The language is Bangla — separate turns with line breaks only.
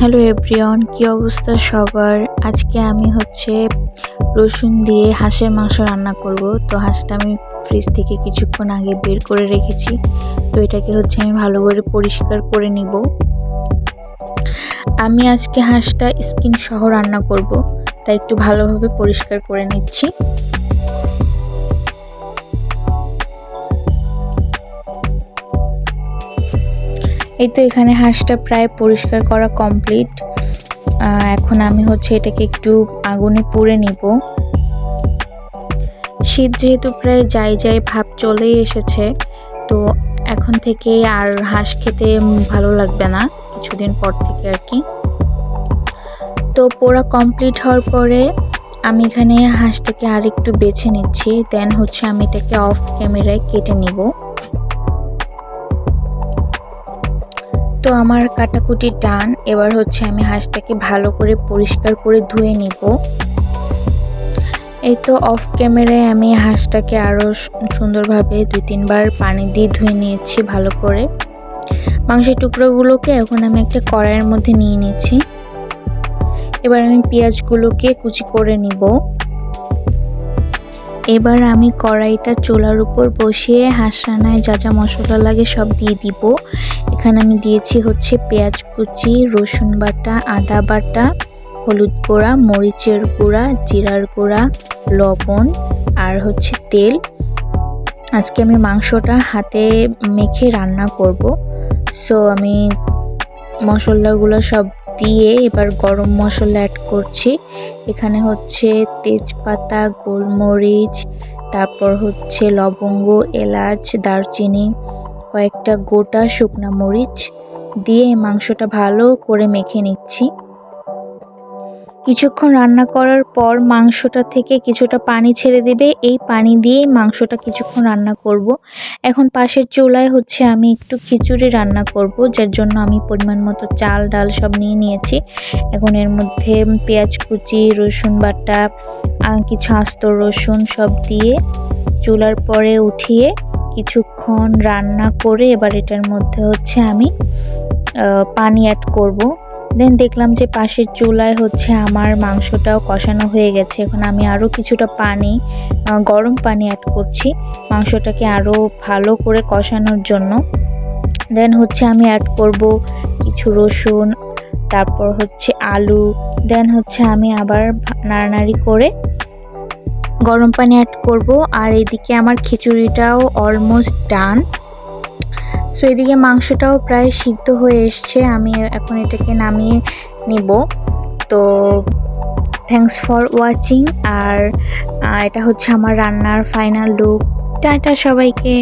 হ্যালো এভরিওয়ান, কি অবস্থা সবার। আজকে আমি রসুন দিয়ে হাঁসের মাংস রান্না করব। তো হাঁসটা আমি ফ্রিজ থেকে কিছুক্ষণ আগে বের করে রেখেছি। তো এটাকে আমি ভালো করে পরিষ্কার করে নিব। আমি আজকে হাঁসটা স্কিন সহ রান্না করব, তাই একটু ভালোভাবে পরিষ্কার করে নিচ্ছি। এই তো এখানে হাঁসটা প্রায় পরিষ্কার করা কমপ্লিট। এখন আমি এটাকে একটু আগুনে পুড়ে নিব। শীত যেহেতু প্রায় যাই ভাব চলেই এসেছে, তো এখন থেকে আর হাঁস খেতে ভালো লাগবে না, কিছুদিন পর থেকে আর কি। তো পোড়া কমপ্লিট হওয়ার পরে আমি এখানে হাঁসটাকে আর একটু বেছে নিচ্ছি। দেন আমি এটাকে অফ ক্যামেরায় কেটে নিব। তো আমার কাটাকুটি ডান। এবার আমি হাঁসটাকে ভালো করে পরিষ্কার করে ধুয়ে নিব। এই তো অফ ক্যামেরায় আমি হাঁসটাকে আরও সুন্দরভাবে 2-3 বার পানি দিয়ে ধুয়ে নিয়েছি ভালো করে। মাংসের টুকরোগুলোকে এখন আমি একটা কড়াইয়ের মধ্যে নিয়ে নিচ্ছি। এবার আমি পেঁয়াজগুলোকে কুচি করে নিব। এবার আমি কড়াইটা চুলার উপর বসিয়ে হাঁস রান্নায় যা যা মশলা লাগে সব দিয়ে দিব। এখানে আমি দিয়েছি পেঁয়াজ কুচি, রসুন বাটা, আদা বাটা, হলুদ গুঁড়া, মরিচের গুঁড়া, জিরার গুঁড়া, লবণ আর তেল। আজকে আমি মাংসটা হাতে মেখে রান্না করব। সো আমি মশলাগুলো সব দিয়ে এবার গরম মশলা অ্যাড করছি। এখানে তেজপাতা, গোলমরিচ, তারপর লবঙ্গ, এলাচ, দারচিনি, কয়েকটা গোটা শুকনা মরিচ দিয়ে মাংসটা ভালো করে মেখে নিচ্ছি। কিছুক্ষণ রান্না করার পর মাংসটা থেকে কিছুটা পানি ছেড়ে দেবে। এই পানি দিয়েই মাংসটা কিছুক্ষণ রান্না করব। এখন পাশের চুলায় আমি একটু খিচুড়ি রান্না করব, যার জন্য আমি পরিমাণ মতো চাল ডাল সব নিয়ে নিয়েছি। এখন এর মধ্যে পেঁয়াজ কুচি, রসুন বাটা, কিছু আস্ত রসুন সব দিয়ে চুলার পরে উঠিয়ে কিছুক্ষণ রান্না করে এবার এটার মধ্যে আমি পানি অ্যাড করব। দেন দেখলাম যে পাশের চুলায় আমার মাংসটাও কষানো হয়ে গেছে। এখন আমি আরও কিছুটা পানি, গরম পানি অ্যাড করছি মাংসটাকে আরও ভালো করে কষানোর জন্য। দেন আমি অ্যাড করব কিছু রসুন, তারপর আলু। দেন আমি আবার নাড়ানাড়ি করে গরম পানি অ্যাড করব। আর এদিকে আমার খিচুড়িটাও অলমোস্ট ডান। সো এদিকে মাংসটাও প্রায় সিদ্ধ হয়ে এসছে। আমি এখন এটাকে নামিয়ে নিব। তো থ্যাঙ্কস ফর ওয়াচিং। আর এটা আমার রান্নার ফাইনাল লুক। টাটা সবাইকে।